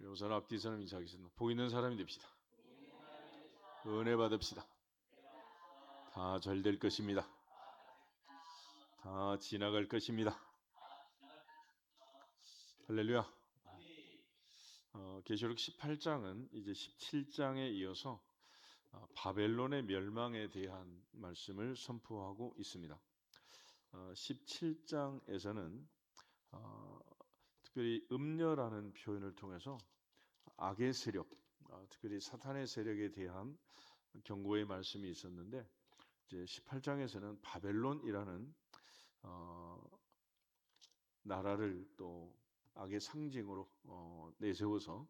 우선 앞뒤 사람 인사하겠습니다. 보이는 사람이 됩시다. 은혜 받읍시다. 다 잘 될 것입니다. 다 지나갈 것입니다. 할렐루야. 계시록 18장은 이제 17장에 이어서 바벨론의 멸망에 대한 말씀을 선포하고 있습니다. 17장에서는 특별히 음녀라는 표현을 통해서 악의 세력, 특별히 사탄의 세력에 대한 경고의 말씀이 있었는데, 이제 18장에서는 바벨론이라는 나라를 또 악의 상징으로 내세워서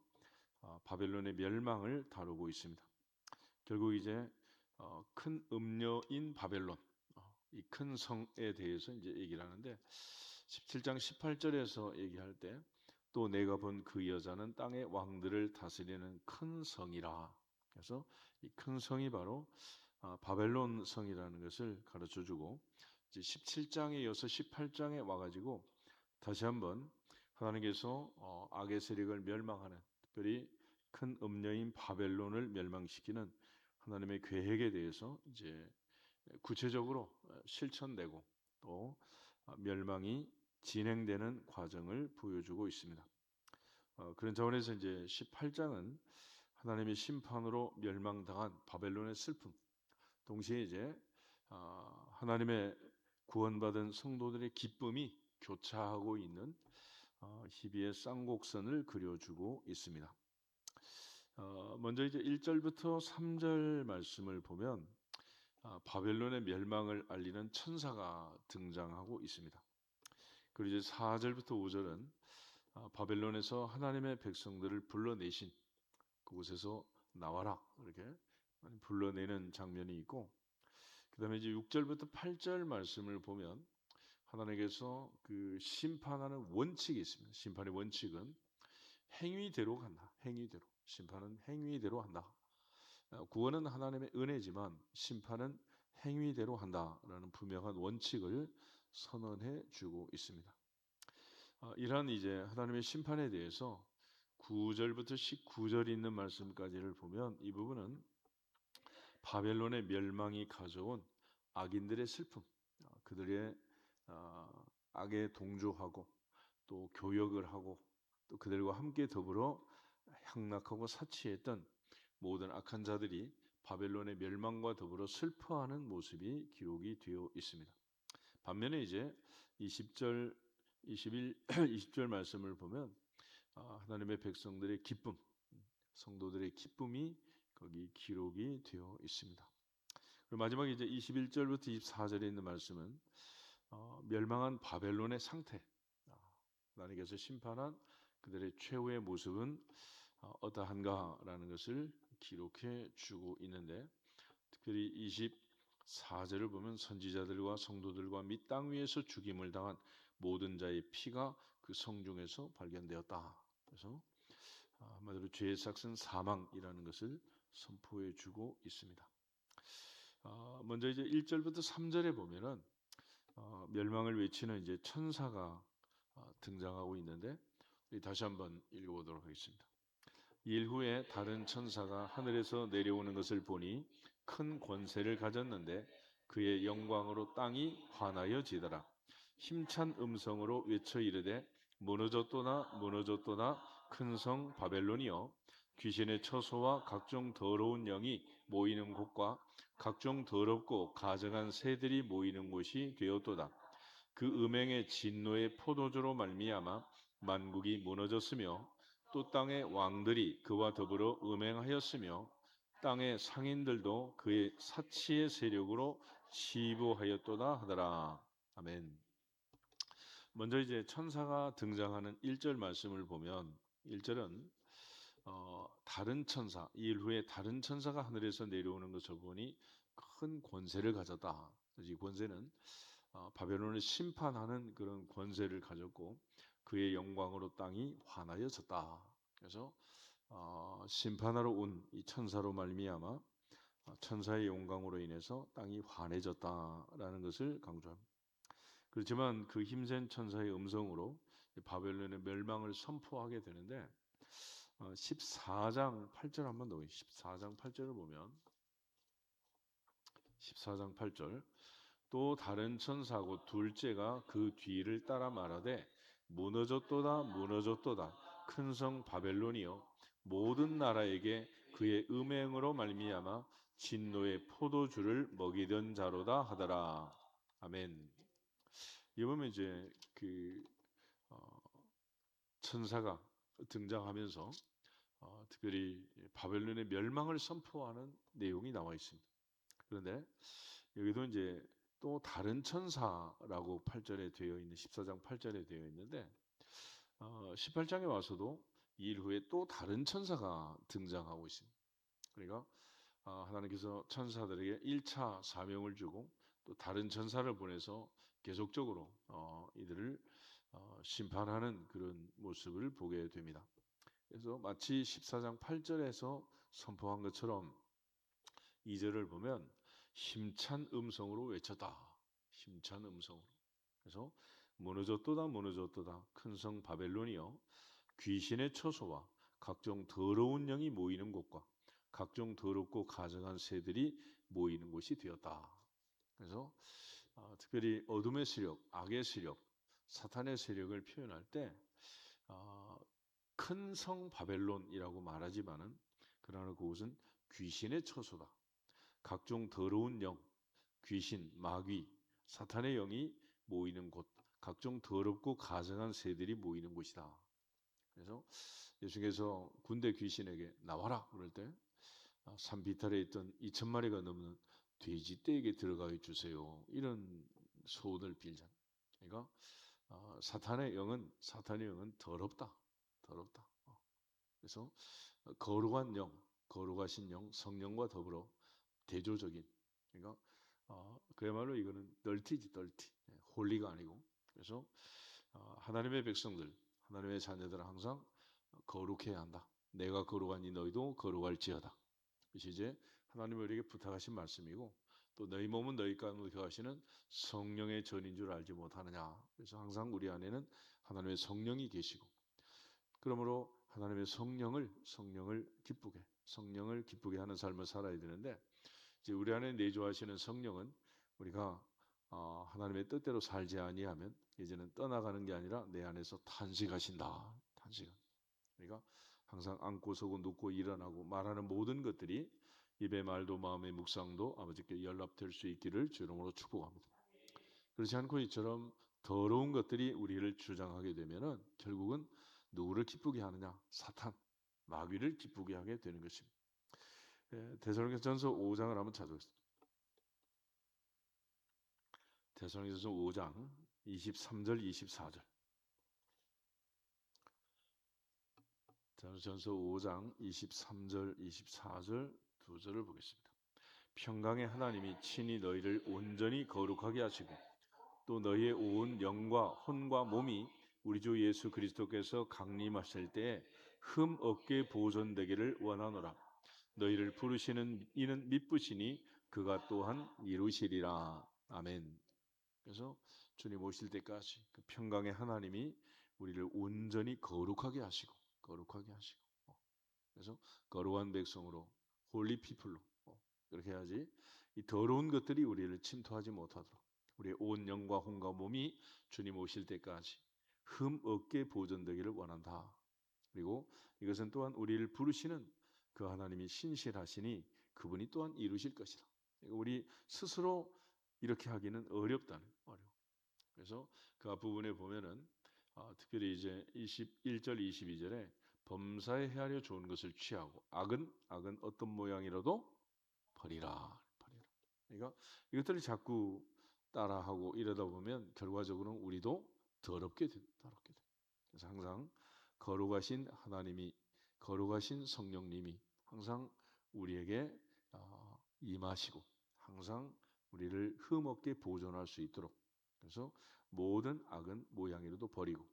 바벨론의 멸망을 다루고 있습니다. 결국 이제 큰 음녀인 바벨론, 이 큰 성에 대해서 이제 얘기를 하는데, 17장 18절에서 얘기할 때 또 내가 본 그 여자는 땅의 왕들을 다스리는 큰 성이라. 그래서 이 큰 성이 바로 바벨론 성이라는 것을 가르쳐주고, 이제 17장에 이어서 18장에 와가지고 다시 한번 하나님께서 악의 세력을 멸망하는, 특별히 큰 음녀인 바벨론을 멸망시키는 하나님의 계획에 대해서 이제 구체적으로 실천되고 또 멸망이 진행되는 과정을 보여주고 있습니다. 그런 차원에서 이제 18장은 하나님의 심판으로 멸망당한 바벨론의 슬픔, 동시에 이제 하나님의 구원받은 성도들의 기쁨이 교차하고 있는 희비의 쌍곡선을 그려주고 있습니다. 먼저 이제 1절부터 3절 말씀을 보면 바벨론의 멸망을 알리는 천사가 등장하고 있습니다. 그리고 이제 4절부터 5절은 바벨론에서 하나님의 백성들을 불러내신, 그곳에서 나와라 이렇게 불러내는 장면이 있고, 그 다음에 이제 6절부터 8절 말씀을 보면 하나님께서 그 심판하는 원칙이 있습니다. 심판의 원칙은 행위대로 간다. 행위대로. 심판은 행위대로 한다. 구원은 하나님의 은혜지만 심판은 행위대로 한다라는 분명한 원칙을 선언해 주고 있습니다. 이러한 이제 하나님의 심판에 대해서 9절부터 19절 있는 말씀까지를 보면 이 부분은 바벨론의 멸망이 가져온 악인들의 슬픔, 그들의 악에 동조하고 또 교역을 하고 또 그들과 함께 더불어 향락하고 사치했던 모든 악한 자들이 바벨론의 멸망과 더불어 슬퍼하는 모습이 기록이 되어 있습니다. 반면에 이제 20절, 21, 20절 말씀을 보면 하나님의 백성들의 기쁨, 성도들의 기쁨이 거기 기록이 되어 있습니다. 그리고 마지막에 이제 21절부터 24절에 있는 말씀은 멸망한 바벨론의 상태, 하나님께서 심판한 그들의 최후의 모습은 어떠한가라는 것을 기록해 주고 있는데, 특별히 24절을 보면 선지자들과 성도들과 및 땅 위에서 죽임을 당한 모든 자의 피가 그 성중에서 발견되었다. 그래서 한마디로 죄의 삭은 사망이라는 것을 선포해 주고 있습니다. 먼저 이제 1절부터 3절에 보면은 멸망을 외치는 이제 천사가 등장하고 있는데, 우리 다시 한번 읽어보도록 하겠습니다. 일 후에 다른 천사가 하늘에서 내려오는 것을 보니 큰 권세를 가졌는데 그의 영광으로 땅이 환하여지더라. 힘찬 음성으로 외쳐 이르되 무너졌도다 무너졌도다 큰 성 바벨론이여, 귀신의 처소와 각종 더러운 영이 모이는 곳과 각종 더럽고 가증한 새들이 모이는 곳이 되었도다. 그 음행의 진노의 포도주로 말미암아 만국이 무너졌으며 또 땅의 왕들이 그와 더불어 음행하였으며 땅의 상인들도 그의 사치의 세력으로 치부하였도다 하더라. 아멘. 먼저 이제 천사가 등장하는 1절 말씀을 보면 1절은 다른 천사, 이 일 후에 다른 천사가 하늘에서 내려오는 것을 보니 큰 권세를 가졌다. 이 권세는 바벨론을 심판하는 그런 권세를 가졌고 그의 영광으로 땅이 환하여졌다. 그래서 심판하러 온 이 천사로 말미암아 천사의 영광으로 인해서 땅이 환해졌다라는 것을 강조합니다. 그렇지만 그 힘센 천사의 음성으로 바벨론의 멸망을 선포하게 되는데, 14장 8절 한번 놓으세요. 14장 8절을 보면 14장 8절 또 다른 천사고 둘째가 그 뒤를 따라 말하되 무너졌도다 무너졌도다 큰 성 바벨론이여 모든 나라에게 그의 음행으로 말미암아 진노의 포도주를 먹이던 자로다 하더라. 아멘. 이번에 이제 그 어, 천사가 등장하면서 특별히 바벨론의 멸망을 선포하는 내용이 나와 있습니다. 그런데 여기도 이제 또 다른 천사라고 8절에 되어 있는 14장 8절에 되어 있는데 18장에 와서도 이 일 후에 또 다른 천사가 등장하고 있습니다. 그러니까 하나님께서 천사들에게 1차 사명을 주고 또 다른 천사를 보내서 계속적으로 이들을 심판하는 그런 모습을 보게 됩니다. 그래서 마치 14장 8절에서 선포한 것처럼 2절을 보면 힘찬 음성으로 외쳤다. 힘찬 음성으로. 그래서 무너졌도다 무너졌도다 큰 성 바벨론이여 귀신의 처소와 각종 더러운 영이 모이는 곳과 각종 더럽고 가증한 새들이 모이는 곳이 되었다. 그래서 특별히 어둠의 세력, 악의 세력, 사탄의 세력을 표현할 때 큰 성 바벨론이라고 말하지만은 그러나 그곳은 귀신의 처소다. 각종 더러운 영, 귀신, 마귀, 사탄의 영이 모이는 곳, 각종 더럽고 가증한 새들이 모이는 곳이다. 그래서 예수께서 군대 귀신에게 나와라 그럴 때 산비탈에 있던 2,000마리가 넘는 돼지떼에게 들어가게 주세요. 이런 소원을 빌잖아요. 그러니까 사탄의 영은 더럽다, 더럽다. 그래서 거룩한 영, 거룩하신 영, 성령과 더불어 대조적인. 그러니까 그야말로 이거는 널티지, 널티, 홀리가 아니고. 그래서 하나님의 백성들, 하나님의 자녀들은 항상 거룩해야 한다. 내가 거룩하니 너희도 거룩할지어다. 이것이 이제 하나님이 우리에게 부탁하신 말씀이고 또 너희 몸은 너희 가운데 거하시는 성령의 전인 줄 알지 못하느냐. 그래서 항상 우리 안에는 하나님의 성령이 계시고 그러므로 하나님의 성령을 기쁘게 하는 삶을 살아야 되는데 이제 우리 안에 내주하시는 성령은 우리가 하나님의 뜻대로 살지 아니하면 이제는 떠나가는 게 아니라 내 안에서 탄식하신다. 탄식. 그러니까 항상 앉고 서고 눕고 일어나고 말하는 모든 것들이 입의 말도 마음의 묵상도 아버지께 연락될 수 있기를 주 이름으로 축복합니다. 그렇지 않고 이처럼 더러운 것들이 우리를 주장하게 되면은 결국은 누구를 기쁘게 하느냐? 사탄, 마귀를 기쁘게 하게 되는 것입니다. 데살로니가전서 5장을 한번 찾아보겠습니다. 데살로니가전서 5장 23절 24절. 데살로니가전서 5장 23절 24절 두 절을 보겠습니다. 평강의 하나님이 친히 너희를 온전히 거룩하게 하시고 또 너희의 온 영과 혼과 몸이 우리 주 예수 그리스도께서 강림하실 때에 흠 없게 보존되기를 원하노라. 너희를 부르시는 이는 미쁘시니 그가 또한 이루시리라. 아멘. 그래서 주님 오실 때까지 그 평강의 하나님이 우리를 온전히 거룩하게 하시고 그래서 거룩한 백성으로 홀리 피플로 그렇게 해야지 이 더러운 것들이 우리를 침투하지 못하도록 우리의 온 영과 혼과 몸이 주님 오실 때까지 흠 없게 보존되기를 원한다. 그리고 이것은 또한 우리를 부르시는 그 하나님이 신실하시니 그분이 또한 이루실 것이다. 우리 스스로 이렇게 하기는 어렵다는 어려워. 그래서 그 앞부분에 보면은 특별히 이제 21절 22절에 범사에 헤아려 좋은 것을 취하고 악은 어떤 모양이라도 버리라. 그러니까 이것들을 자꾸 따라하고 이러다 보면 결과적으로는 우리도 더럽게 돼. 그래서 항상 거룩하신 하나님이 거룩하신 성령님이 항상 우리에게 임하시고 항상 우리를 흠없게 보존할 수 있도록 그래서 모든 악은 모양이라도 버리고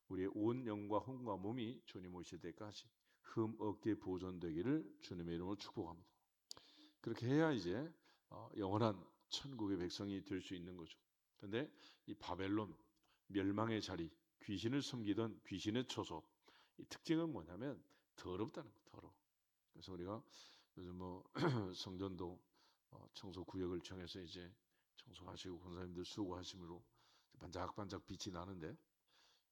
우리의 온 영과 혼과 몸이 주님 오실 때까지 흠없게 보존되기를 주님의 이름으로 축복합니다. 그렇게 해야 이제 영원한 천국의 백성이 될 수 있는 거죠. 그런데 이 바벨론 멸망의 자리, 귀신을 섬기던 귀신의 처소, 이 특징은 뭐냐면 더럽다는 거, 더러워. 그래서 우리가 요즘 뭐 성전도 청소 구역을 정해서 이제 청소하시고 권사님들 수고하심으로 반짝반짝 빛이 나는데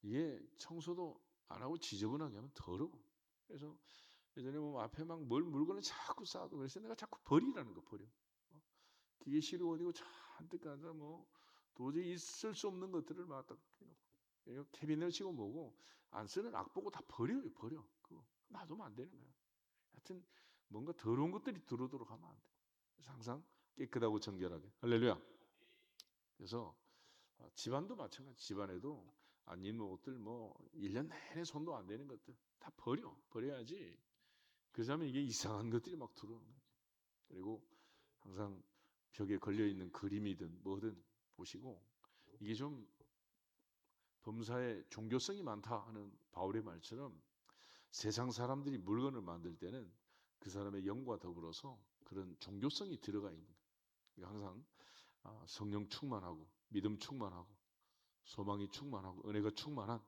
이게 청소도 안 하고 지저분하게 하면 더러워. 그래서 예전에 뭐 앞에 막 물건을 자꾸 쌓아도 그래서 내가 자꾸 버리라는 거, 버려. 기계실이 어디고 잔뜩 가서 뭐 도저히 있을 수 없는 것들을 막 딱 해놓고 캐비넷이고 뭐고 안 쓰는 악보고 다 버려요, 버려. 그거 놔두면 안 되는 거야. 하여튼 뭔가 더러운 것들이 들어오도록 하면 안 돼. 그래서 항상 깨끗하고 정결하게. 할렐루야. 그래서 집안도 마찬가지. 집안에도 안 입는 옷들 뭐 1년 내내 손도 안 대는 것들 다 버려야지. 그러자면 이게 이상한 것들이 막 들어오는 거지. 그리고 항상 벽에 걸려 있는 그림이든 뭐든 보시고 이게 좀 범사에 종교성이 많다 하는 바울의 말처럼 세상 사람들이 물건을 만들 때는 그 사람의 영과 더불어서 그런 종교성이 들어가 있는 거예요. 그러니까 항상 성령 충만하고 믿음 충만하고 소망이 충만하고 은혜가 충만한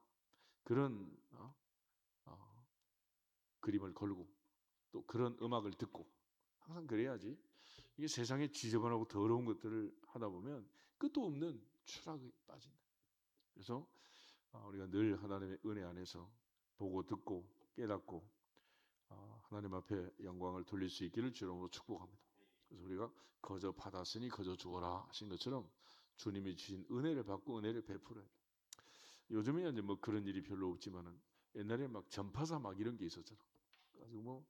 그런 그림을 걸고 또 그런 음악을 듣고 항상 그래야지. 이게 세상에 지저분하고 더러운 것들을 하다 보면 끝도 없는 추락에 빠진다. 그래서 우리가 늘 하나님의 은혜 안에서 보고 듣고 깨닫고 하나님 앞에 영광을 돌릴 수 있기를 주님으로 축복합니다. 그래서 우리가 거저 받았으니 거저 주어라 하신 것처럼 주님이 주신 은혜를 받고 은혜를 베풀어야 돼. 요즘에 이제 뭐 그런 일이 별로 없지만은 옛날에 막 전파사 막 이런 게 있었잖아. 그래서 뭐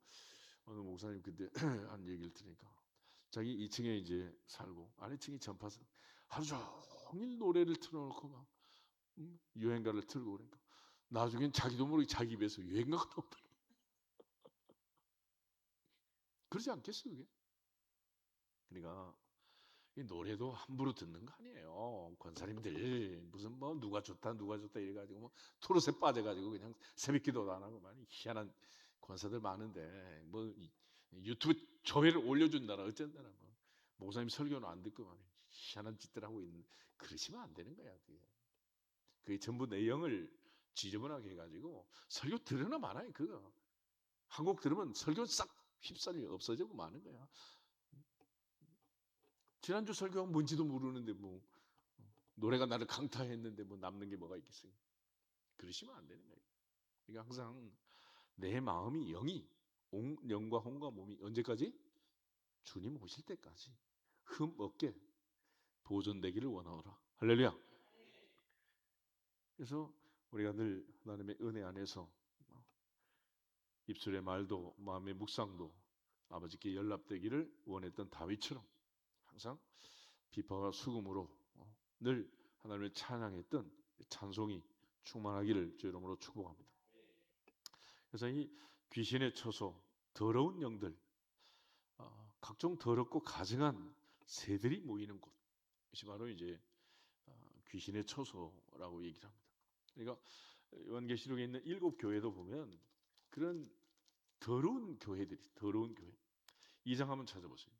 어느 목사님 그때 한 얘기를 들으니까 자기 2층에 이제 살고 아래층이 전파사 하루 종일 노래를 틀어놓고 막 유행가를 틀고 그러니까 나중엔 자기도 모르게 자기 입에서 유행가가 나온다. 그러지 않겠어 그게? 그러니까 이 노래도 함부로 듣는 거 아니에요. 권사님들 무슨 뭐 누가 좋다 이래가지고 뭐 토롯에 빠져가지고 그냥 새벽기도도 안 하고 많이 희한한 권사들 많은데 뭐 유튜브 조회를 올려준다나 어쩐다나 뭐 목사님 설교는 안 듣고 말이야 희한한 짓들 하고 있는 그러시면 안 되는 거야 그게 전부 내용을 지저분하게 해가지고 설교 들으나 말아요 그거 한 곡 들으면 설교 싹 휩쓸려 없어지고 마는 거야. 지난주 설교가 뭔지도 모르는데 뭐 노래가 나를 강타했는데 뭐 남는 게 뭐가 있겠어요. 그러시면 안 되는 거예요. 그러니까 항상 내 마음이 영과 혼과 몸이 언제까지? 주님 오실 때까지 흠 없게 보존되기를 원하노라. 할렐루야. 그래서 우리가 늘 하나님의 은혜 안에서 입술의 말도 마음의 묵상도 아버지께 연락되기를 원했던 다윗처럼 항상 비파와 수금으로 늘 하나님을 찬양했던 찬송이 충만하기를 주 이름으로 축복합니다. 그래서 이 귀신의 처소, 더러운 영들, 각종 더럽고 가증한 새들이 모이는 곳, 이것이 바로 이제 귀신의 처소라고 얘기를 합니다. 그러니까 요한계시록에 있는 7교회도 보면 그런 더러운 교회들이 더러운 교회. 2장 한번 찾아보세요.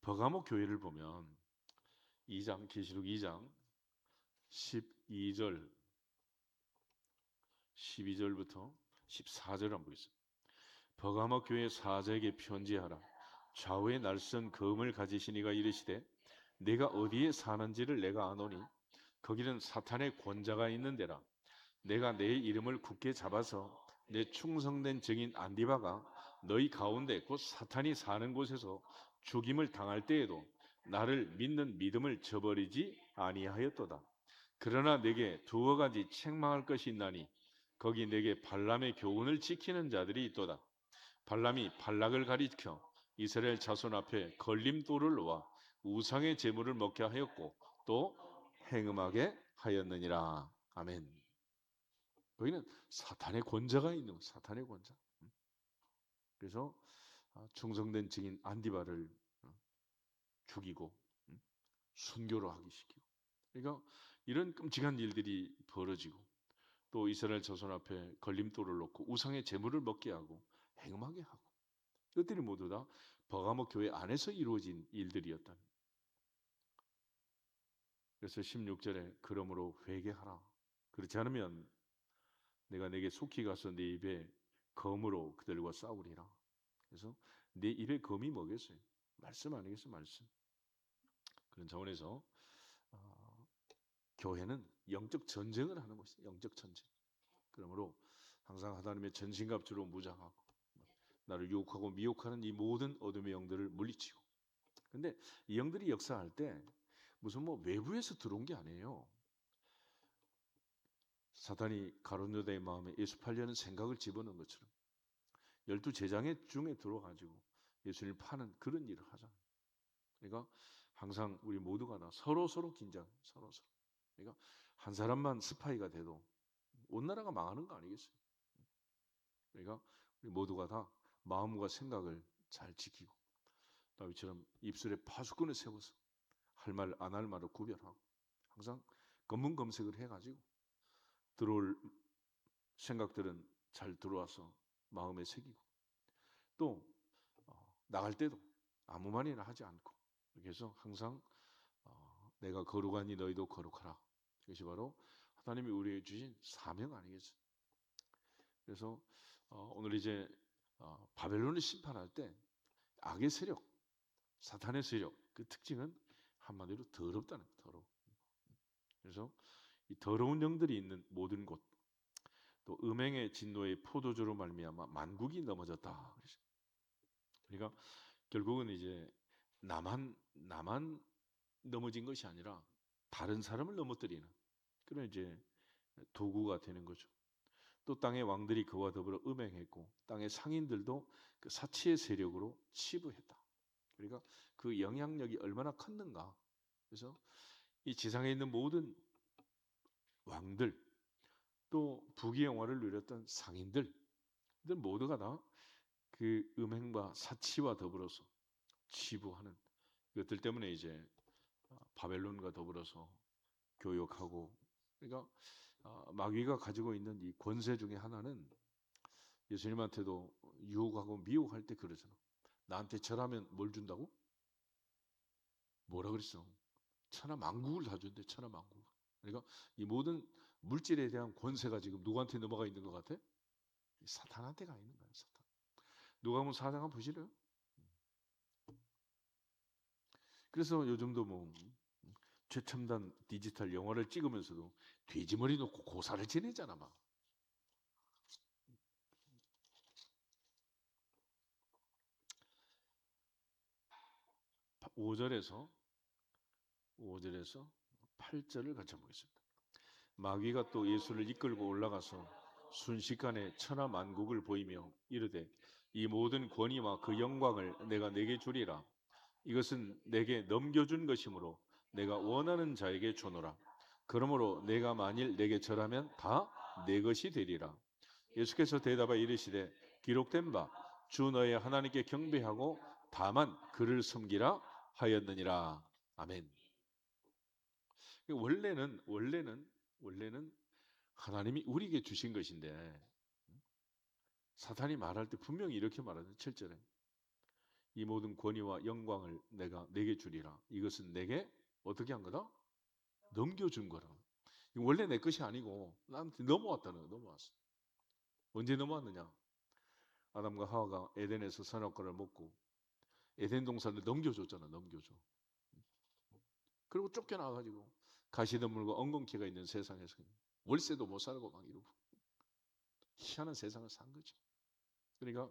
버가모 교회를 보면 2장 계시록 2장 12절 12절부터 14절 한번 보겠습니다. 버가모 교회 사자에게 편지하라. 좌우에 날선 검을 가지신 이가 이르시되 내가 어디에 사는지를 내가 아노니 거기는 사탄의 권자가 있는 데라. 내가 내 이름을 굳게 잡아서 내 충성된 증인 안디바가 너희 가운데 곧 사탄이 사는 곳에서 죽임을 당할 때에도 나를 믿는 믿음을 저버리지 아니하였도다. 그러나 내게 두어 가지 책망할 것이 있나니 거기 내게 발람의 교훈을 지키는 자들이 있도다. 발람이 발락을 가리켜 이스라엘 자손 앞에 걸림돌을 놓아 우상의 제물을 먹게 하였고 또 행음하게 하였느니라. 아멘. 거기는 사탄의 권자가 있는 거예요. 사탄의 권자. 그래서 충성된 증인 안디바를 죽이고 순교로 하기 시키고. 그러니까 이런 끔찍한 일들이 벌어지고 또 이스라엘 자손 앞에 걸림돌을 놓고 우상의 제물을 먹게 하고 행음하게 하고 이것들이 모두 다 버가모 교회 안에서 이루어진 일들이었다. 그래서 16절에 그러므로 회개하라. 그렇지 않으면 내가 내게 속히 가서 네 입에 검으로 그들과 싸우리라. 그래서 내 입에 검이 뭐겠어요? 말씀 아니겠어요? 말씀. 그런 차원에서 교회는 영적 전쟁을 하는 것이에요. 영적 전쟁. 그러므로 항상 하나님의 전신갑주로 무장하고 나를 유혹하고 미혹하는 이 모든 어둠의 영들을 물리치고. 근데 이 영들이 역사할 때 무슨 뭐 외부에서 들어온 게 아니에요. 사탄이 가룟 유다의 마음에 예수 팔려는 생각을 집어넣은 것처럼 12제장 중에 들어가지고 예수님을 파는 그런 일을 하잖아요. 그러니까 항상 우리 모두가 다 서로 긴장, 서로. 그러니까 한 사람만 스파이가 돼도 온 나라가 망하는 거 아니겠어요? 그러니까 우리 모두가 다 마음과 생각을 잘 지키고 다윗처럼 입술에 파수꾼을 세워서 할 말 안 할 말을 구별하고 항상 검문 검색을 해가지고 들어올 생각들은 잘 들어와서 마음에 새기고 또 나갈 때도 아무 말이나 하지 않고 이렇게 해서 항상 내가 거룩하니 너희도 거룩하라. 이것이 바로 하나님이 우리에게 주신 사명 아니겠어요? 그래서 오늘 이제 바벨론을 심판할 때 악의 세력, 사탄의 세력 그 특징은 한마디로 더럽다는 거예요. 더러워. 그래서 이 더러운 영들이 있는 모든 곳, 또 음행의 진노의 포도주로 말미암아 만국이 넘어졌다. 그러니까 결국은 이제 나만 넘어진 것이 아니라 다른 사람을 넘어뜨리는 그런 이제 도구가 되는 거죠. 또 땅의 왕들이 그와 더불어 음행했고 땅의 상인들도 그 사치의 세력으로 치부했다. 그러니까 그 영향력이 얼마나 컸는가. 그래서 이 지상에 있는 모든 왕들 또 부귀영화를 누렸던 상인들 모두가 다 그 음행과 사치와 더불어서 치부하는 이것들 때문에 이제 바벨론과 더불어서 교역하고 그러니까 마귀가 가지고 있는 이 권세 중에 하나는 예수님한테도 유혹하고 미혹할 때 그러잖아. 나한테 절하면 뭘 준다고? 뭐라 그랬어? 천하만국을 다 준대. 천하만국. 그러니까 이 모든 물질에 대한 권세가 지금 누구한테 넘어가 있는 것 같아? 사탄한테 가 있는 거야. 사탄. 누가 보면 사장 한번 보시래요. 그래서 요즘도 뭐 최첨단 디지털 영화를 찍으면서도 돼지머리 놓고 고사를 지내잖아 막. 5절에서 8절을 같이 보겠습니다. 마귀가 또 예수를 이끌고 올라가서 순식간에 천하만국을 보이며 이르되 이 모든 권위와 그 영광을 내가 내게 주리라. 이것은 내게 넘겨준 것이므로 내가 원하는 자에게 주노라. 그러므로 내가 만일 내게 절하면 다 내 것이 되리라. 예수께서 대답하여 이르시되 기록된 바 주 너의 하나님께 경배하고 다만 그를 섬기라 하였느니라. 아멘. 원래는 하나님이 우리에게 주신 것인데 사탄이 말할 때 분명히 이렇게 말하는 7절에 이 모든 권위와 영광을 내가 내게 주리라. 이것은 내게 어떻게 한 거다? 넘겨준 거라. 원래 내 것이 아니고 나한테 넘어왔다는 거야. 넘어왔어. 언제 넘어왔느냐? 아담과 하와가 에덴에서 선악과를 먹고 에덴 동산을 넘겨줬잖아. 넘겨줘. 그리고 쫓겨나가지고 가시덤불과 엉겅퀴가 있는 세상에서 월세도 못 살고 막 이러고 희한한 세상을 산 거죠. 그러니까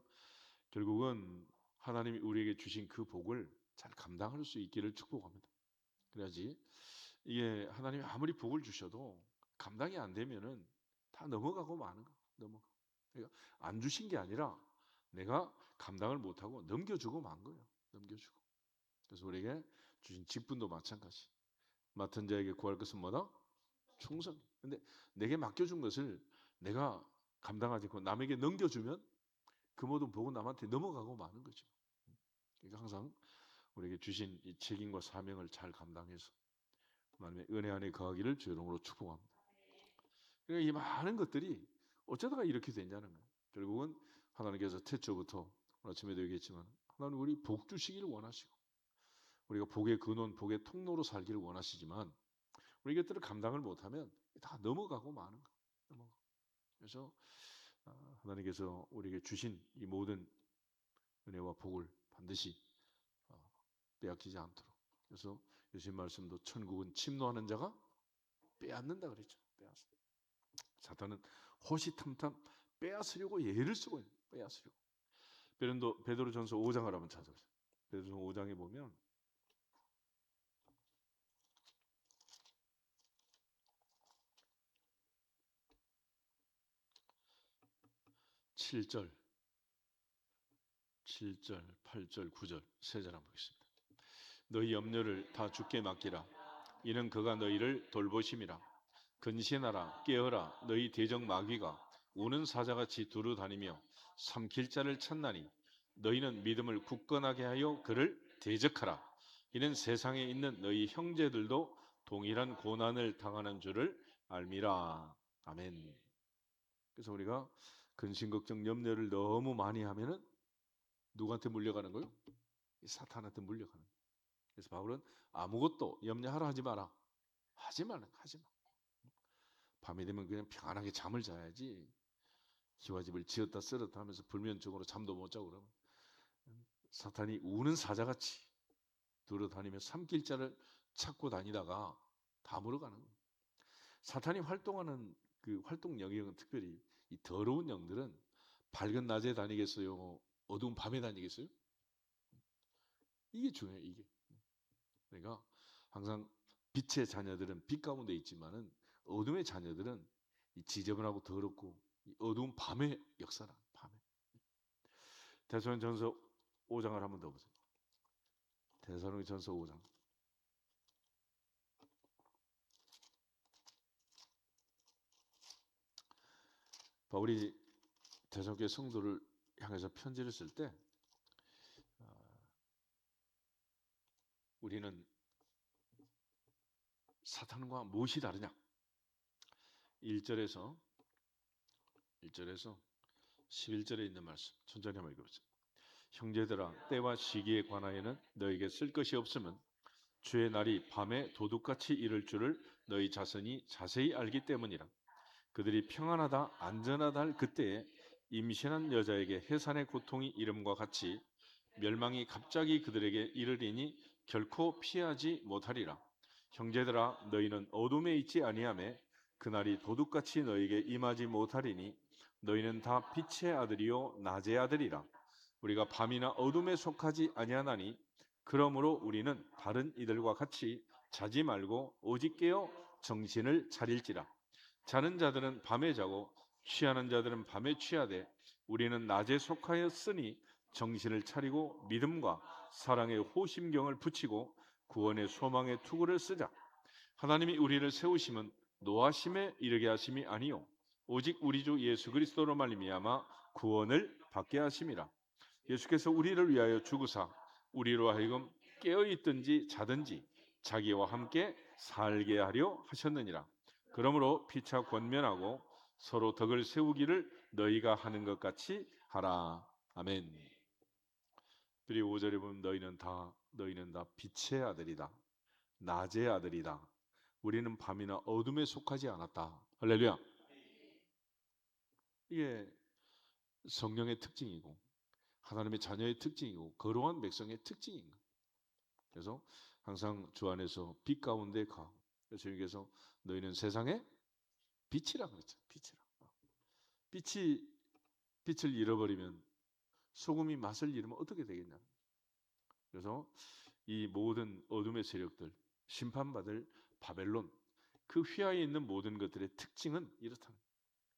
결국은 하나님이 우리에게 주신 그 복을 잘 감당할 수 있기를 축복합니다. 그래야지 이게 하나님이 아무리 복을 주셔도 감당이 안 되면은 다 넘어가고 마는 거. 넘어가. 그러니까 안 주신 게 아니라 내가 감당을 못하고 넘겨주고 만 거예요. 넘겨주고. 그래서 우리에게 주신 직분도 마찬가지. 맡은 자에게 구할 것은 뭐다? 충성. 근데 내게 맡겨준 것을 내가 감당하지 않고 남에게 넘겨주면 그 모든 복은 남한테 넘어가고 마는 거죠. 그러니까 항상 우리에게 주신 이 책임과 사명을 잘 감당해서 하나님의 은혜 안에 거하기를 주의 이름으로 축복합니다. 그러니까 이 많은 것들이 어쩌다가 이렇게 됐냐는 거예요. 결국은 하나님께서 태초부터 아침에도 얘기했지만 하나님 우리 복 주시기를 원하시고 우리가 복의 근원, 복의 통로로 살기를 원하시지만 우리 것들을 감당을 못하면 다 넘어가고 마는 거예요. 넘어가. 그래서 하나님께서 우리에게 주신 이 모든 은혜와 복을 반드시 빼앗기지 않도록. 그래서 예수님 말씀도 천국은 침노하는 자가 빼앗는다 그랬죠. 빼앗어. 사탄은 호시탐탐 빼앗으려고 예를 쓰고 있는, 빼앗으려고. 베드로전서 5장을 한번 찾아보세요. 베드로전서 5장에 보면 7절, 8절, 9절 세 절 한번 보겠습니다. 너희 염려를 다 주께 맡기라. 이는 그가 너희를 돌보심이라. 근신하라, 깨어라. 너희 대적 마귀가 우는 사자같이 두루 다니며 삼킬 자를 찾나니 너희는 믿음을 굳건하게 하여 그를 대적하라. 이는 세상에 있는 너희 형제들도 동일한 고난을 당하는 줄을 알미라. 아멘. 그래서 우리가 근심, 걱정, 염려를 너무 많이 하면은 누구한테 물려가는 거요? 사탄한테 물려가는 거예요. 그래서 바울은 아무것도 염려하라 하지 마라. 하지 마. 밤이 되면 그냥 평안하게 잠을 자야지. 기와집을 지었다 쓸었다 하면서 불면증으로 잠도 못 자고 그러면 사탄이 우는 사자같이 돌아다니며 삼킬 자를 찾고 다니다가 다 물어가는 거예요. 사탄이 활동하는 그 활동 영역은 특별히 이 더러운 영들은 밝은 낮에 다니겠어요? 어두운 밤에 다니겠어요? 이게 중요해요. 이게. 그러니까 항상 빛의 자녀들은 빛 가운데 있지만은 어둠의 자녀들은 이 지저분하고 더럽고 이 어두운 밤의 역사라. 밤에. 데살로니가전서 5장을 한번 더 보세요. 데살로니가전서 5장. 바울이 데살로니가 성도를 향해서 편지를 쓸 때 우리는 사탄과 무엇이 다르냐? 1절에서 11절에 있는 말씀 천천히 한번 읽어보세요. 형제들아, 때와 시기에 관하여는 너에게 쓸 것이 없으면 주의 날이 밤에 도둑같이 이를 줄을 너희 자손이 자세히 알기 때문이라. 그들이 평안하다 안전하다 할 그때에 임신한 여자에게 해산의 고통이 이름과 같이 멸망이 갑자기 그들에게 이르리니 결코 피하지 못하리라. 형제들아, 너희는 어둠에 있지 아니하매 그날이 도둑같이 너희에게 임하지 못하리니 너희는 다 빛의 아들이요 낮의 아들이라. 우리가 밤이나 어둠에 속하지 아니하나니 그러므로 우리는 다른 이들과 같이 자지 말고 오직 깨어 정신을 차릴지라. 자는 자들은 밤에 자고 취하는 자들은 밤에 취하되 우리는 낮에 속하였으니 정신을 차리고 믿음과 사랑의 호심경을 붙이고 구원의 소망의 투구를 쓰자. 하나님이 우리를 세우심은 노하심에 이르게 하심이 아니요 오직 우리 주 예수 그리스도로 말미암아 구원을 받게 하심이라. 예수께서 우리를 위하여 죽으사 우리로 하여금 깨어 있든지 자든지 자기와 함께 살게 하려 하셨느니라. 그러므로 피차 권면하고 서로 덕을 세우기를 너희가 하는 것 같이 하라. 아멘. 그리고 5절에 보면 너희는 다 빛의 아들이다. 낮의 아들이다. 우리는 밤이나 어둠에 속하지 않았다. 할렐루야. 이게 성령의 특징이고 하나님의 자녀의 특징이고 거룩한 백성의 특징인 거예요. 그래서 항상 주 안에서 빛 가운데 가. 그래서 주님께서 너희는 세상의 빛이라 그랬죠. 빛을 잃어버리면 소금이 맛을 잃으면 어떻게 되겠냐. 그래서 이 모든 어둠의 세력들, 심판받을 바벨론, 그 휘하에 있는 모든 것들의 특징은 이렇다.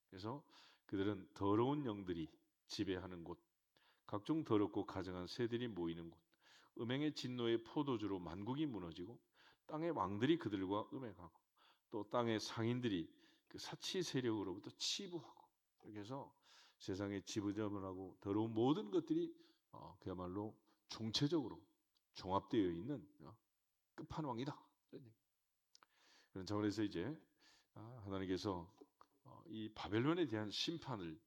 그래서 그들은 더러운 영들이 지배하는 곳, 각종 더럽고 가증한 새들이 모이는 곳, 음행의 진노의 포도주로 만국이 무너지고 땅의 왕들이 그들과 음행하고 또 땅의 상인들이 그 사치 세력으로부터 치부하고 이렇게 해서 세상에 지부정하고 더러운 모든 것들이 그야말로 총체적으로 종합되어 있는 끝판왕이다. 그런 차원에서 이제 하나님께서 이 바벨론에 대한 심판을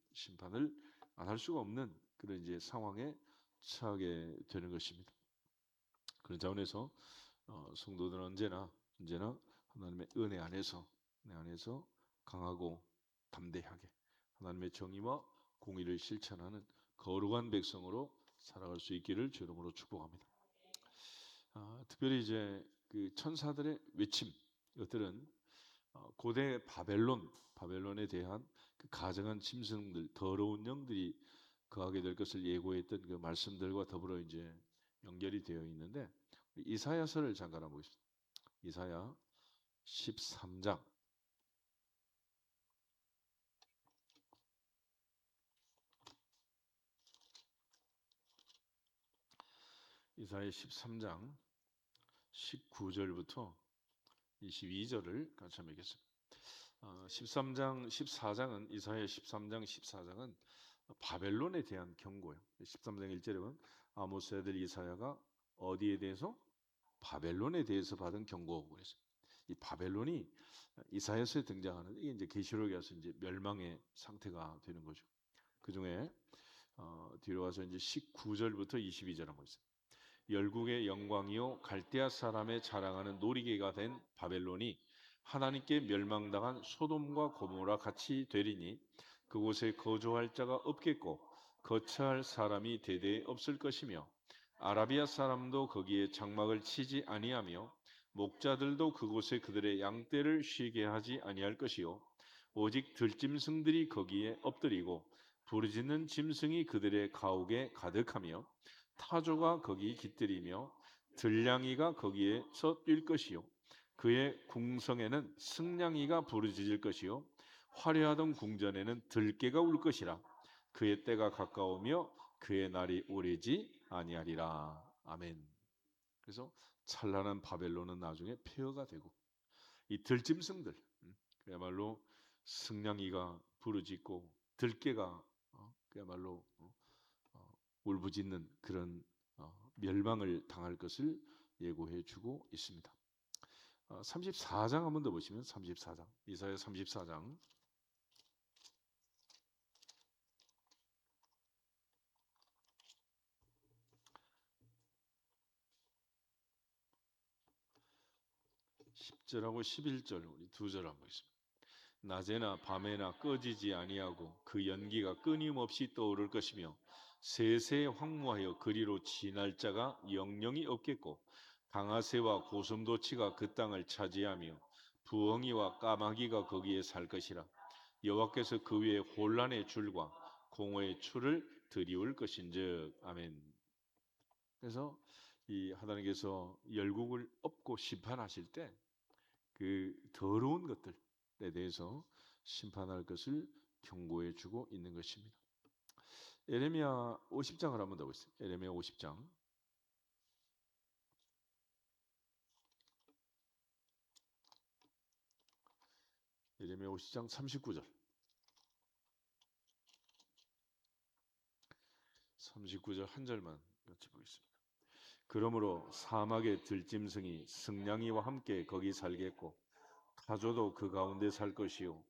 안 할 수가 없는 그런 이제 상황에 처하게 되는 것입니다. 그런 차원에서 성도들은 언제나 하나님의 은혜 안에서 강하고 담대하게 하나님의 정의와 공의를 실천하는 거룩한 백성으로 살아갈 수 있기를 주 이름으로 축복합니다. 특별히 이제 그 천사들의 외침, 이것들은 고대 바벨론에 대한 그 가증한 짐승들, 더러운 영들이 거하게 될 것을 예고했던 그 말씀들과 더불어 이제 연결이 되어 있는데, 이사야서를 잠깐 한번 보겠습니다. 이사야 13장. 이사야 13장 19절부터 22절을 같이 한번 읽겠습니다. 13장 14장은 이사야 13장 14장은 바벨론에 대한 경고예요. 13장 1절에 보면 아모스 아들 이사야가 어디에 대해서? 바벨론에 대해서 받은 경고. 그래서 이 바벨론이 이사야서에 등장하는데, 이게 이제 계시록에 가서 이제 멸망의 상태가 되는 거죠. 그 중에 뒤로 와서 이제 19절부터 22절 한번 있어요. 열국의 영광이요 갈대아 사람의 자랑하는 놀이개가 된 바벨론이 하나님께 멸망당한 소돔과 고모라 같이 되리니 그곳에 거주할 자가 없겠고 거처할 사람이 대대에 없을 것이며 아라비아 사람도 거기에 장막을 치지 아니하며 목자들도 그곳에 그들의 양떼를 쉬게 하지 아니할 것이요 오직 들짐승들이 거기에 엎드리고 부르짖는 짐승이 그들의 가옥에 가득하며 타조가 거기 깃들이며 들량이가 거기에서 뛸 것이요 그의 궁성에는 승냥이가 부르짖을 것이요 화려하던 궁전에는 들깨가 울 것이라. 그의 때가 가까우며 그의 날이 오래지 아니하리라. 아멘. 그래서 찬란한 바벨론은 나중에 폐허가 되고 이 들짐승들, 그야말로 승냥이가 부르짖고 들깨가 그야말로 울부짖는 그런 멸망을 당할 것을 예고해 주고 있습니다. 34장 한 번 더 보시면 34장, 이사야 34장 10절하고 11절 우리 두 절 한번 보겠습니다. 낮에나 밤에나 꺼지지 아니하고 그 연기가 끊임없이 떠오를 것이며 세세 황무하여 그리로 지날 자가 영영이 없겠고 강아새와 고슴도치가 그 땅을 차지하며 부엉이와 까마귀가 거기에 살 것이라. 여호와께서 그 위에 혼란의 줄과 공허의 추를 들이울 것인즉. 아멘. 그래서 이 하나님께서 열국을 엎고 심판하실 때 그 더러운 것들에 대해서 심판할 것을 경고해 주고 있는 것입니다. 예레미야 50장을 한번 더 보겠습니다. 예레미야 50장 예레미야 50장 39절 39절 한 절만 같이 보겠습니다. 그러므로 사막의 들짐승이 승냥이와 함께 거기 살겠고 타조도 그 가운데 살 것이요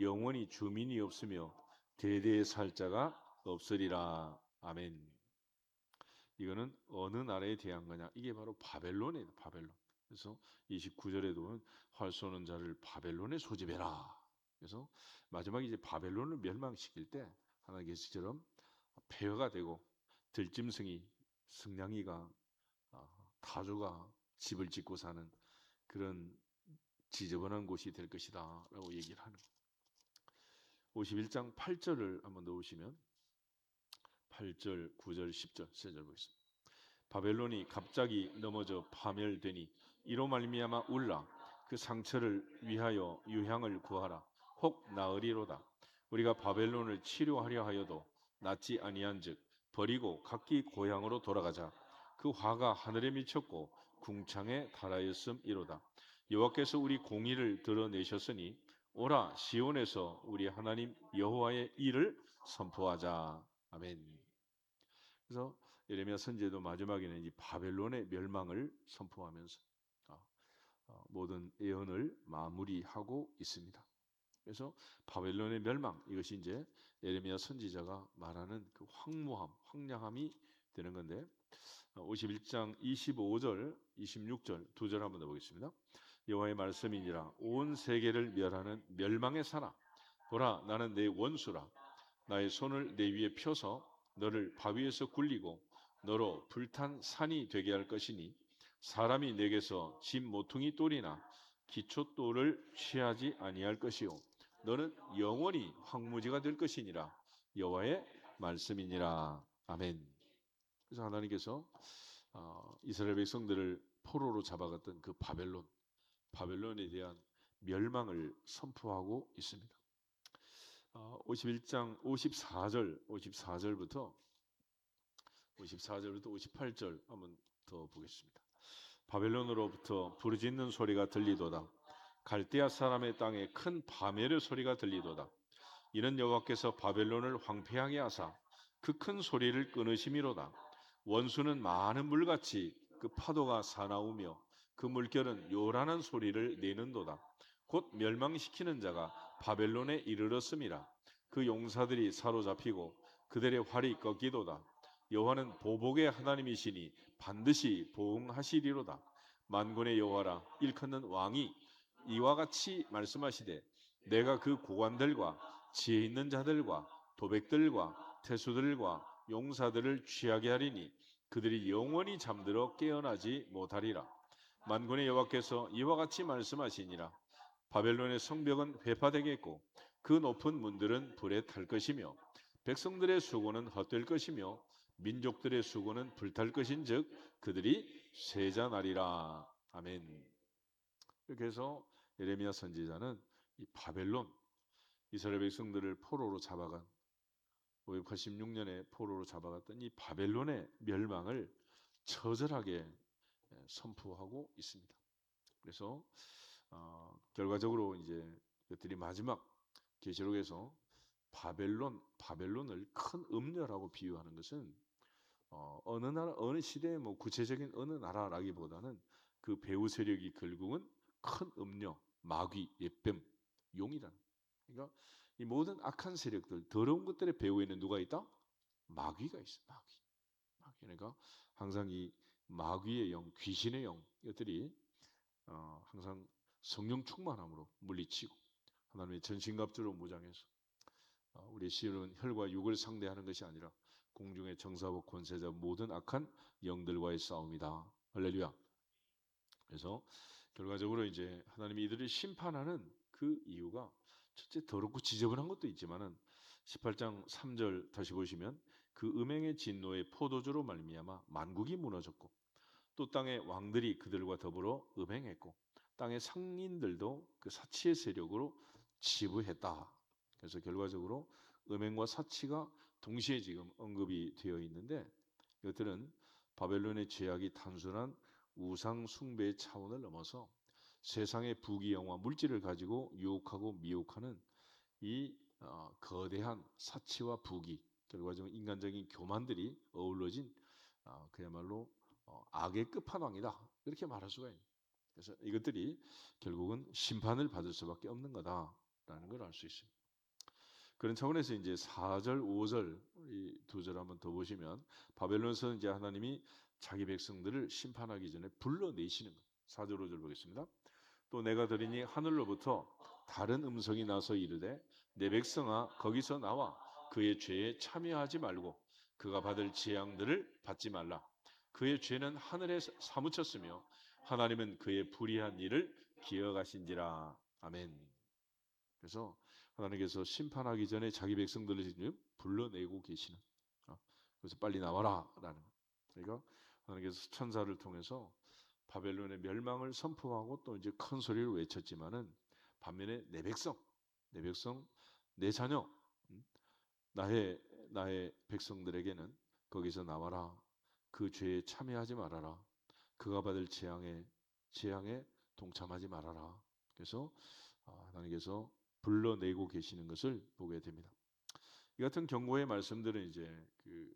영원히 주민이 없으며 대대의 살 자가 없으리라. 아멘. 이거는 어느 나라에 대한 거냐? 이게 바로 바벨론이에요. 바벨론. 그래서 29절에도 활 쏘는 자를 바벨론에 소집해라. 그래서 마지막에 이제 바벨론을 멸망시킬 때 하나님께서처럼 폐허가 되고 들짐승이 승냥이가 타조가 집을 짓고 사는 그런 지저분한 곳이 될 것이다 라고 얘기를 하는 거예요. 51장 8절을 한번 넣으시면 8절, 9절, 10절, 3절 보겠습니다. 바벨론이 갑자기 넘어져 파멸되니 이로 말미암아 울라. 그 상처를 위하여 유향을 구하라. 혹 나으리로다. 우리가 바벨론을 치료하려 하여도 낫지 아니한즉 버리고 각기 고향으로 돌아가자. 그 화가 하늘에 미쳤고 궁창에 달하였음이로다. 여호와께서 우리 공의를 드러내셨으니 오라 시온에서 우리 하나님 여호와의 일을 선포하자. 아멘. 그래서 예레미야 선지자도 마지막에는 이 바벨론의 멸망을 선포하면서 모든 예언을 마무리하고 있습니다. 그래서 바벨론의 멸망, 이것이 이제 예레미야 선지자가 말하는 그 황무함, 황량함이 되는 건데 51장 25절, 26절 두 절 한번 더 보겠습니다. 여호와의 말씀이니라 온 세계를 멸하는 멸망의 사나 보라, 나는 내 원수라. 나의 손을 내 위에 펴서 너를 바위에서 굴리고 너로 불탄 산이 되게 할 것이니 사람이 내게서 집 모퉁이 돌이나 기초돌을 취하지 아니할 것이요 너는 영원히 황무지가 될 것이니라. 여호와의 말씀이니라. 아멘. 그래서 하나님께서 이스라엘 백성들을 포로로 잡아갔던 그 바벨론에 대한 멸망을 선포하고 있습니다. 51장 54절부터 58절 한번 더 보겠습니다. 바벨론으로부터 부르짖는 소리가 들리도다. 갈대아 사람의 땅에 큰 파멸의 소리가 들리도다. 이는 여호와께서 바벨론을 황폐하게 하사 그 큰 소리를 끊으심이로다. 원수는 많은 물같이 그 파도가 사나우며 그 물결은 요란한 소리를 내는도다. 곧 멸망시키는 자가 바벨론에 이르렀음이라. 그 용사들이 사로잡히고 그들의 활이 꺾이도다. 여호와는 보복의 하나님이시니 반드시 보응하시리로다. 만군의 여호와라 일컫는 왕이 이와 같이 말씀하시되 내가 그 고관들과 지혜 있는 자들과 도백들과 태수들과 용사들을 취하게 하리니 그들이 영원히 잠들어 깨어나지 못하리라. 만군의 여호와께서 이와 같이 말씀하시니라. 바벨론의 성벽은 회파되겠고 그 높은 문들은 불에 탈 것이며 백성들의 수고는 헛될 것이며 민족들의 수고는 불탈 것인즉 그들이 쇠잔하리라. 아멘. 이렇게 해서 예레미야 선지자는 이 바벨론 이스라엘 백성들을 포로로 잡아간 586년에 포로로 잡아갔던 이 바벨론의 멸망을 처절하게 선포하고 있습니다. 그래서 결과적으로 이제 그들이 마지막 계시록에서 바벨론을 큰 음녀라고 비유하는 것은 어느 나라 어느 시대의 뭐 구체적인 어느 나라라기보다는 그 배후 세력이 결국은 큰 음녀, 마귀, 옛뱀, 용이라는. 그러니까 이 모든 악한 세력들, 더러운 것들의 배후에는 누가 있다? 마귀가 있어. 마귀. 그러니까 항상 이 마귀의 영, 귀신의 영 이것들이 항상 성령 충만함으로 물리치고 하나님의 전신갑주로 무장해서 우리의 시련은 혈과 육을 상대하는 것이 아니라 공중의 정사복 권세자 모든 악한 영들과의 싸움이다. 할렐루야. 그래서 결과적으로 이제 하나님이 이들을 심판하는 그 이유가 첫째 더럽고 지저분한 것도 있지만은 18장 3절 다시 보시면 그 음행의 진노의 포도주로 말미암아 만국이 무너졌고 또 땅의 왕들이 그들과 더불어 음행했고 땅의 상인들도 그 사치의 세력으로 지부했다. 그래서 결과적으로 음행과 사치가 동시에 지금 언급이 되어 있는데 이것들은 바벨론의 죄악이 단순한 우상 숭배의 차원을 넘어서 세상의 부귀영화 물질을 가지고 유혹하고 미혹하는 이 거대한 사치와 부귀 결과적으로 인간적인 교만들이 어우러진 그야말로 악의 끝판왕이다 이렇게 말할 수가 있는. 그래서 이것들이 결국은 심판을 받을 수밖에 없는 거다라는 걸 알 수 있습니다. 그런 차원에서 이제 4절, 5절 이 두 절 한번 더 보시면 바벨론에서 이제 하나님이 자기 백성들을 심판하기 전에 불러내시는 것. 4절, 5절 보겠습니다. 또 내가 들으니 하늘로부터 다른 음성이 나서 이르되 내 백성아 거기서 나와 그의 죄에 참여하지 말고 그가 받을 재앙들을 받지 말라. 그의 죄는 하늘에 사무쳤으며 하나님은 그의 불의한 일을 기억하신지라. 아멘. 그래서 하나님께서 심판하기 전에 자기 백성들을 지금 불러내고 계시는. 그래서 빨리 나와라라는. 그러니까 하나님께서 천사를 통해서 바벨론의 멸망을 선포하고 또 이제 큰 소리를 외쳤지만은 반면에 내 백성, 내 자녀, 나의 백성들에게는 거기서 나와라. 그 죄에 참여하지 말아라. 그가 받을 재앙에 동참하지 말아라. 그래서 하나님께서 불러내고 계시는 것을 보게 됩니다. 이 같은 경고의 말씀들은 이제 그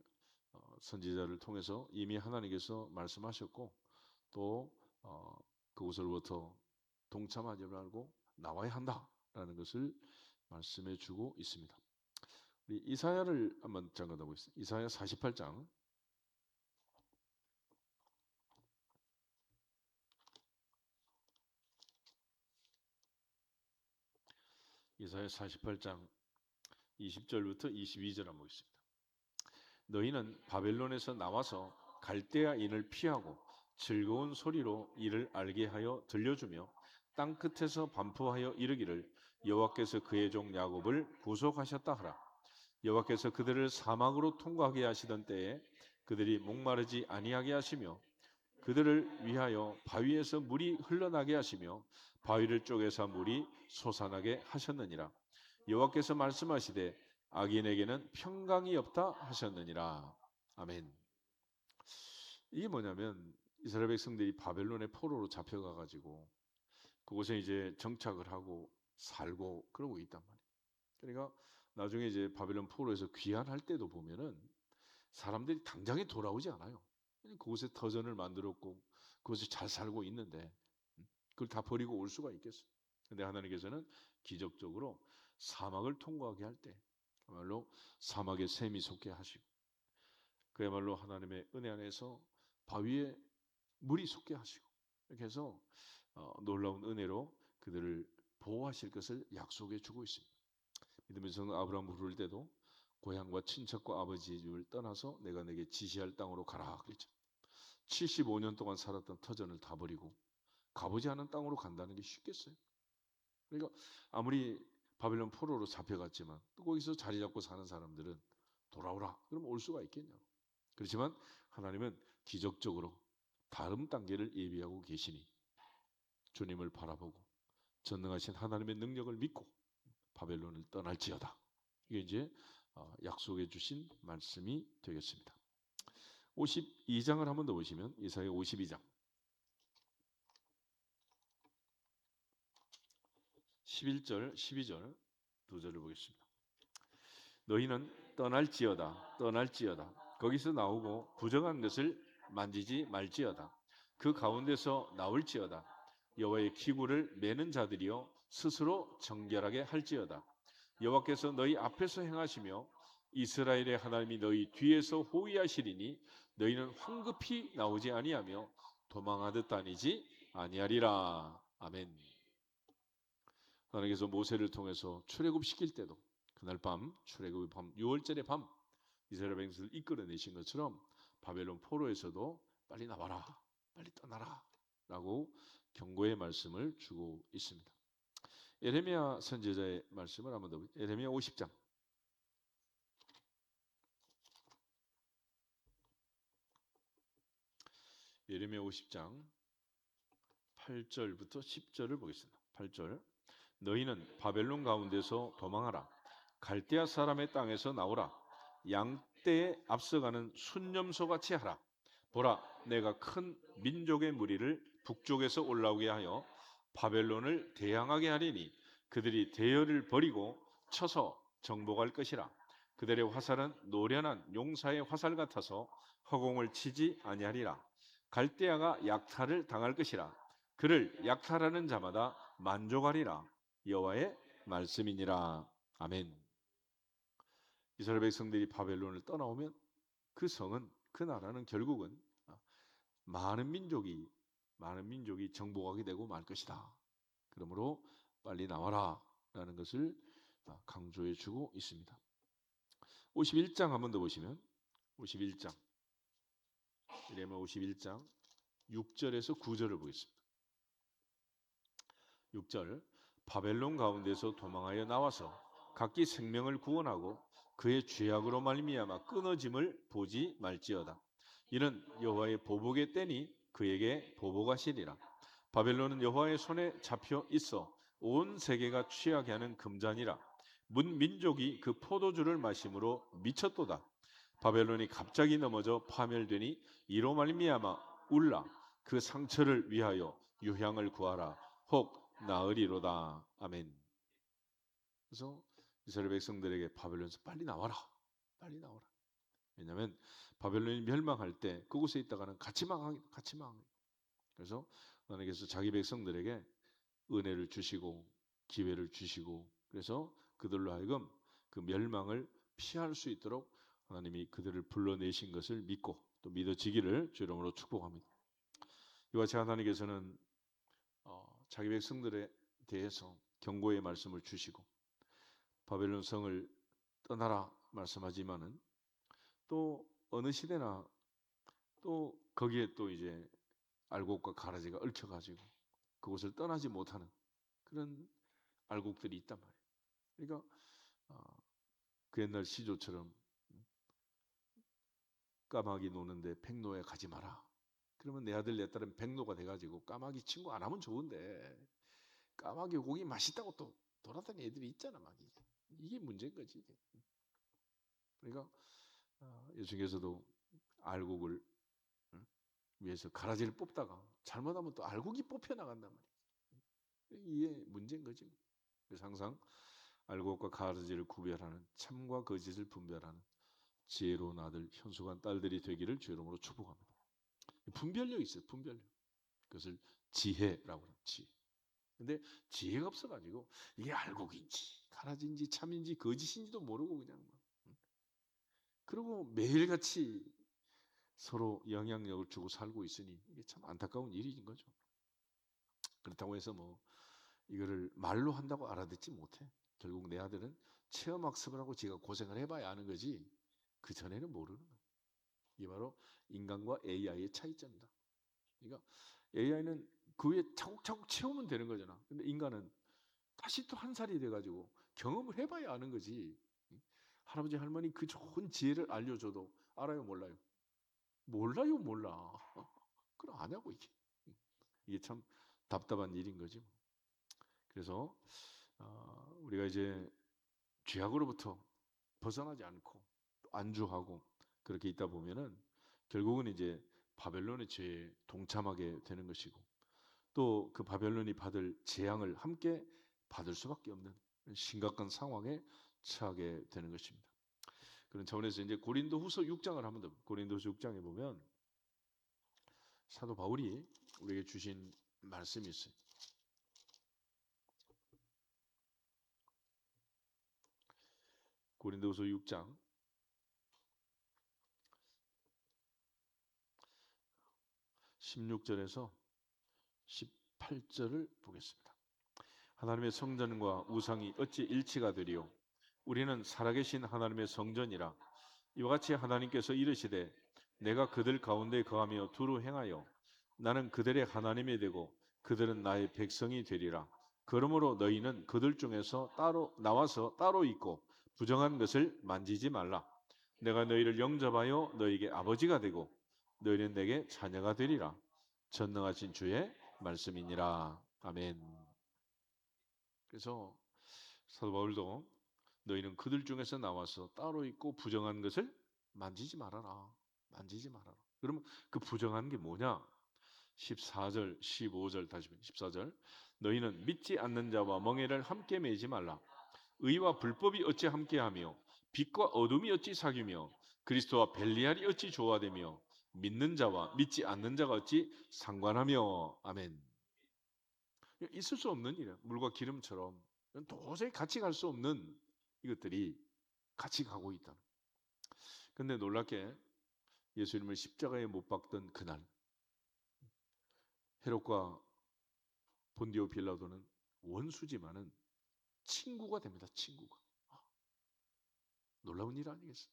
선지자를 통해서 이미 하나님께서 말씀하셨고 또 그곳으로부터 동참하지 말고 나와야 한다라는 것을 말씀해 주고 있습니다. 우리 이사야를 한번 잠깐 보겠습니다. 이사야 48장 이사야 48장 20절부터 22절 한번 보겠습니다. 너희는 바벨론에서 나와서 갈대아인을 피하고 즐거운 소리로 이를 알게 하여 들려주며 땅 끝에서 반포하여 이르기를 여호와께서 그의 종 야곱을 구속하셨다 하라. 여호와께서 그들을 사막으로 통과하게 하시던 때에 그들이 목마르지 아니하게 하시며 그들을 위하여 바위에서 물이 흘러나게 하시며 바위를 쪼개서 물이 솟아나게 하셨느니라. 여호와께서 말씀하시되 악인에게는 평강이 없다 하셨느니라. 아멘. 이게 뭐냐면 이스라엘 백성들이 바벨론의 포로로 잡혀가 가지고 그곳에 이제 정착을 하고 살고 그러고 있단 말이에요. 그러니까 나중에 이제 바벨론 포로에서 귀환할 때도 보면은 사람들이 당장에 돌아오지 않아요. 그곳에 터전을 만들었고 그곳에 잘 살고 있는데 그걸 다 버리고 올 수가 있겠어요. 근데 하나님께서는 기적적으로 사막을 통과하게 할 때 그야말로 사막에 샘이 솟게 하시고 그야말로 하나님의 은혜 안에서 바위에 물이 솟게 하시고 이렇게 해서 놀라운 은혜로 그들을 보호하실 것을 약속해 주고 있습니다. 믿음의 성 아브라함 부를 때도 고향과 친척과 아버지의 집을 떠나서 내가 내게 지시할 땅으로 가라 그랬죠. 75년 동안 살았던 터전을 다 버리고 가보지 않은 땅으로 간다는 게 쉽겠어요? 그러니까 아무리 바벨론 포로로 잡혀갔지만 또 거기서 자리 잡고 사는 사람들은 돌아오라 그러면 올 수가 있겠냐고. 그렇지만 하나님은 기적적으로 다음 단계를 예비하고 계시니 주님을 바라보고 전능하신 하나님의 능력을 믿고 바벨론을 떠날지어다. 이게 이제 약속해 주신 말씀이 되겠습니다. 52장을 한번 더 보시면 이사야 52장 11절 12절 두 절을 보겠습니다. 너희는 떠날지어다 떠날지어다 거기서 나오고 부정한 것을 만지지 말지어다 그 가운데서 나올지어다 여호와의 기구를 매는 자들이여 스스로 정결하게 할지어다 여호와께서 너희 앞에서 행하시며 이스라엘의 하나님이 너희 뒤에서 호위하시리니 너희는 황급히 나오지 아니하며 도망하듯 다니지 아니하리라. 아멘. 하나님께서 모세를 통해서 출애굽시킬 때도 그날 밤 출애굽의 밤 6월절의 밤 이스라엘 백성을 이끌어내신 것처럼 바벨론 포로에서도 빨리 나와라 빨리 떠나라 라고 경고의 말씀을 주고 있습니다. 예레미야 선지자의 말씀을 한번 더 보겠습니다. 예레미야 50장 예레미야 50장 8절부터 10절을 보겠습니다. 8절 너희는 바벨론 가운데서 도망하라 갈대아 사람의 땅에서 나오라 양떼에 앞서가는 순념소같이 하라 보라 내가 큰 민족의 무리를 북쪽에서 올라오게 하여 바벨론을 대항하게 하리니 그들이 대열을 버리고 쳐서 정복할 것이라 그들의 화살은 노련한 용사의 화살 같아서 허공을 치지 아니하리라 갈대아가 약탈을 당할 것이라 그를 약탈하는 자마다 만족하리라 여호와의 말씀이니라. 아멘. 이스라엘 백성들이 바벨론을 떠나오면 그 성은 그 나라는 결국은 많은 민족이 정복하게 되고 말 것이다. 그러므로 빨리 나와라라는 것을 강조해 주고 있습니다. 51장 한번 더 보시면 51장 예레미야 51장 6절에서 9절을 보겠습니다. 6절 바벨론 가운데서 도망하여 나와서 각기 생명을 구원하고 그의 죄악으로 말미암아 끊어짐을 보지 말지어다. 이는 여호와의 보복의 때니 그에게 보복하시리라. 바벨론은 여호와의 손에 잡혀 있어 온 세계가 취하게 하는 금잔이라. 문 민족이 그 포도주를 마심으로 미쳤도다. 바벨론이 갑자기 넘어져 파멸되니 이로 말미암아 울라. 그 상처를 위하여 유향을 구하라. 혹 나으리로다. 아멘. 그래서 이스라엘 백성들에게 바벨론에서 빨리 나와라. 빨리 나와라. 왜냐하면 바벨론이 멸망할 때 그곳에 있다가는 같이 망하게. 그래서 하나님께서 자기 백성들에게 은혜를 주시고 기회를 주시고 그래서 그들로 하여금 그 멸망을 피할 수 있도록 하나님이 그들을 불러내신 것을 믿고 또 믿어지기를 주 이름으로 축복합니다. 이와 같이 하나님께서는 자기 백성들에 대해서 경고의 말씀을 주시고 바벨론 성을 떠나라 말씀하지만은 또 어느 시대나 또 거기에 또 이제 알곡과 가라지가 얽혀가지고 그곳을 떠나지 못하는 그런 알곡들이 있단 말이에요. 그러니까 그 옛날 시조처럼 까마귀 노는데 백로에 가지 마라. 그러면 내 아들 내 딸은 백로가 돼가지고 까마귀 친구 안 하면 좋은데 까마귀 고기 맛있다고 또 돌아다니는 애들이 있잖아 막 이게 문제인 거지. 이게. 그러니까 예수님께서도 알곡을 위해서 가라지를 뽑다가 잘못하면 또 알곡이 뽑혀 나간단 말이에요. 이게 문제인 거지. 그래서 항상 알곡과 가라지를 구별하는 참과 거짓을 분별하는 지혜로운 아들, 현숙한 딸들이 되기를 주의 이름으로 축복합니다. 분별력 있어요. 분별력. 그것을 지혜라고 해요. 지혜. 근데 지혜가 없어가지고 이게 알곡인지 가라지인지 참인지 거짓인지도 모르고 그냥 막. 그리고 매일같이 서로 영향력을 주고 살고 있으니 이게 참 안타까운 일인 거죠. 그렇다고 해서 뭐 이거를 말로 한다고 알아듣지 못해. 결국 내 아들은 체험학습을 하고 지가 고생을 해봐야 아는 거지 그 전에는 모르는 거예요. 이게 바로 인간과 AI의 차이점이다. 그러니까 AI는 그 위에 차곡차곡 채우면 되는 거잖아. 근데 인간은 다시 또 한 살이 돼가지고 경험을 해봐야 아는 거지. 할아버지 할머니 그 좋은 지혜를 알려줘도 알아요 몰라요? 몰라요 몰라. 그럼 아냐고 이게. 이게 참 답답한 일인 거지. 그래서 우리가 이제 죄악으로부터 벗어나지 않고 안주하고 그렇게 있다 보면은 결국은 이제 바벨론의 죄에 동참하게 되는 것이고 또 그 바벨론이 받을 재앙을 함께 받을 수밖에 없는 심각한 상황에 처하게 되는 것입니다. 그런 차원에서 이제 고린도후서 6장을 한번 더 고린도후서 6장에 보면 사도 바울이 우리에게 주신 말씀이 있어요. 고린도후서 6장 16절에서 18절을 보겠습니다. 하나님의 성전과 우상이 어찌 일치가 되리요? 우리는 살아계신 하나님의 성전이라. 이와 같이 하나님께서 이르시되 내가 그들 가운데 거하며 두루 행하여 나는 그들의 하나님이 되고 그들은 나의 백성이 되리라. 그러므로 너희는 그들 중에서 따로 나와서 따로 있고 부정한 것을 만지지 말라. 내가 너희를 영접하여 너희에게 아버지가 되고 너희는 내게 자녀가 되리라. 전능하신 주의 말씀이니라. 아멘. 그래서 사도 바울도 너희는 그들 중에서 나와서 따로 있고 부정한 것을 만지지 말아라. 만지지 말아라. 그러면 그 부정한 게 뭐냐? 14절, 15절 다시 14절. 너희는 믿지 않는 자와 멍에를 함께 매지 말라. 의와 불법이 어찌 함께하며 빛과 어둠이 어찌 사귀며 그리스도와 벨리알이 어찌 조화되며 믿는 자와 믿지 않는 자가 어찌 상관하며. 아멘. 있을 수 없는 일이야. 물과 기름처럼 도저히 같이 갈 수 없는 이것들이 같이 가고 있다. 근데 놀랍게 예수님을 십자가에 못 박던 그날 헤롯과 본디오 빌라도는 원수지만은 친구가 됩니다. 친구가. 놀라운 일 아니겠어요?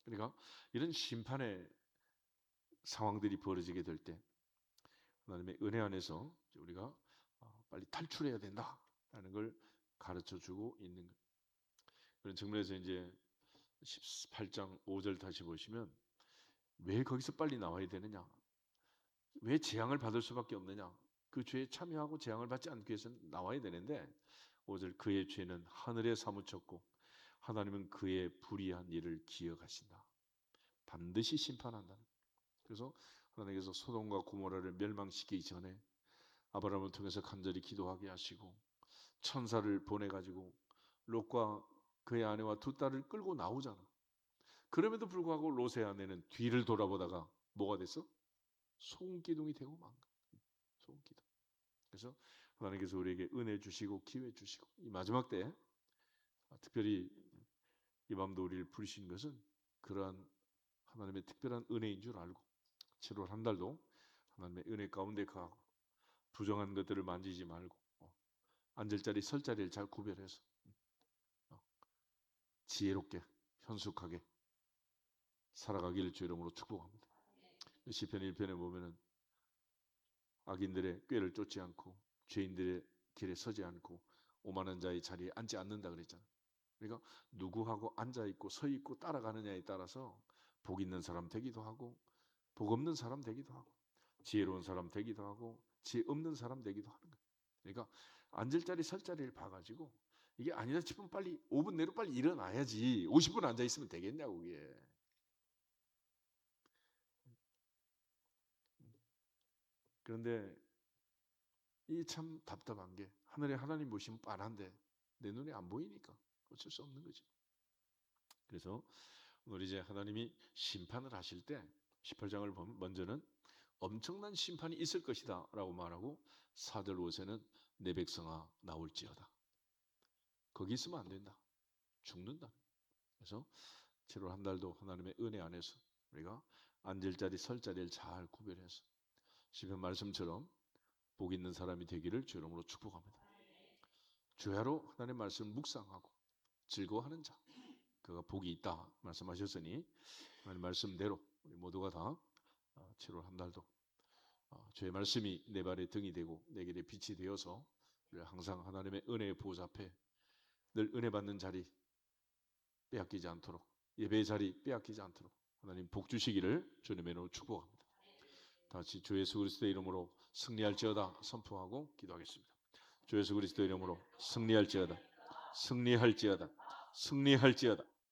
그러니까 이런 심판의 상황들이 벌어지게 될 때 하나님의 은혜 안에서 우리가 빨리 탈출해야 된다라는 걸 가르쳐주고 있는 거예요. 그런 측면에서 이제 18장 5절 다시 보시면 왜 거기서 빨리 나와야 되느냐? 왜 재앙을 받을 수밖에 없느냐? 그 죄에 참여하고 재앙을 받지 않기 위해서는 나와야 되는데 5절 그의 죄는 하늘에 사무쳤고 하나님은 그의 불의한 일을 기억하신다. 반드시 심판한다. 그래서 하나님께서 소돔과 고모라를 멸망시키기 전에 아브라함을 통해서 간절히 기도하게 하시고 천사를 보내가지고 롯과 그의 아내와 두 딸을 끌고 나오잖아. 그럼에도 불구하고 롯의 아내는 뒤를 돌아보다가 뭐가 됐어? 소금기둥이 되고 만 거야. 소금기둥. 그래서 하나님께서 우리에게 은혜 주시고 기회 주시고 이 마지막 때 특별히 이 밤도 우리를 부르신 것은 그러한 하나님의 특별한 은혜인 줄 알고 7월 한 달도 하나님의 은혜 가운데 가고 부정한 것들을 만지지 말고 앉을 자리 설 자리를 잘 구별해서 지혜롭게 현숙하게 살아가기를 주 이름으로 축복합니다. 시편 1편에 보면은 악인들의 꾀를 쫓지 않고 죄인들의 길에 서지 않고 오만한 자의 자리에 앉지 않는다 그랬잖아요. 그러니까 누구하고 앉아있고 서있고 따라가느냐에 따라서 복 있는 사람 되기도 하고 복 없는 사람 되기도 하고 지혜로운 사람 되기도 하고 지혜 없는 사람 되기도 하는 거예요. 그러니까 앉을 자리 설 자리를 봐가지고 이게 아니다 싶으면 빨리 5분 내로 빨리 일어나야지 50분 앉아있으면 되겠냐고 그게. 그런데 이 참 답답한 게 하늘에 하나님 보시면 빤한데 내 눈에 안 보이니까 어쩔 수 없는 거지. 그래서 오늘 이제 하나님이 심판을 하실 때 18장을 보면 먼저는 엄청난 심판이 있을 것이다 라고 말하고 4절 5세는 내 백성아 나올지어다. 거기 있으면 안 된다. 죽는다. 그래서 7월 한 달도 하나님의 은혜 안에서 우리가 앉을 자리 설 자리를 잘 구별해서 시편 말씀처럼 복 있는 사람이 되기를 주 이름으로 축복합니다. 주야로 하나님의 말씀을 묵상하고 즐거워하는 자 그가 복이 있다 말씀하셨으니 하나님 말씀대로 우리 모두가 다 7월 한 달도 주의 말씀이 내 발의 등이 되고 내 길의 빛이 되어서 우리가 항상 하나님의 은혜의 보좌 앞에 늘 은혜 받는 자리 빼앗기지 않도록 예배의 자리 빼앗기지 않도록 하나님 복 주시기를 주님의 이름으로 축복합니다. 다시 주 예수 그리스도의 이름으로 승리할지어다 선포하고 기도하겠습니다. 주 예수 그리스도의 이름으로 승리할지어다 승리할지어다 승리할지어다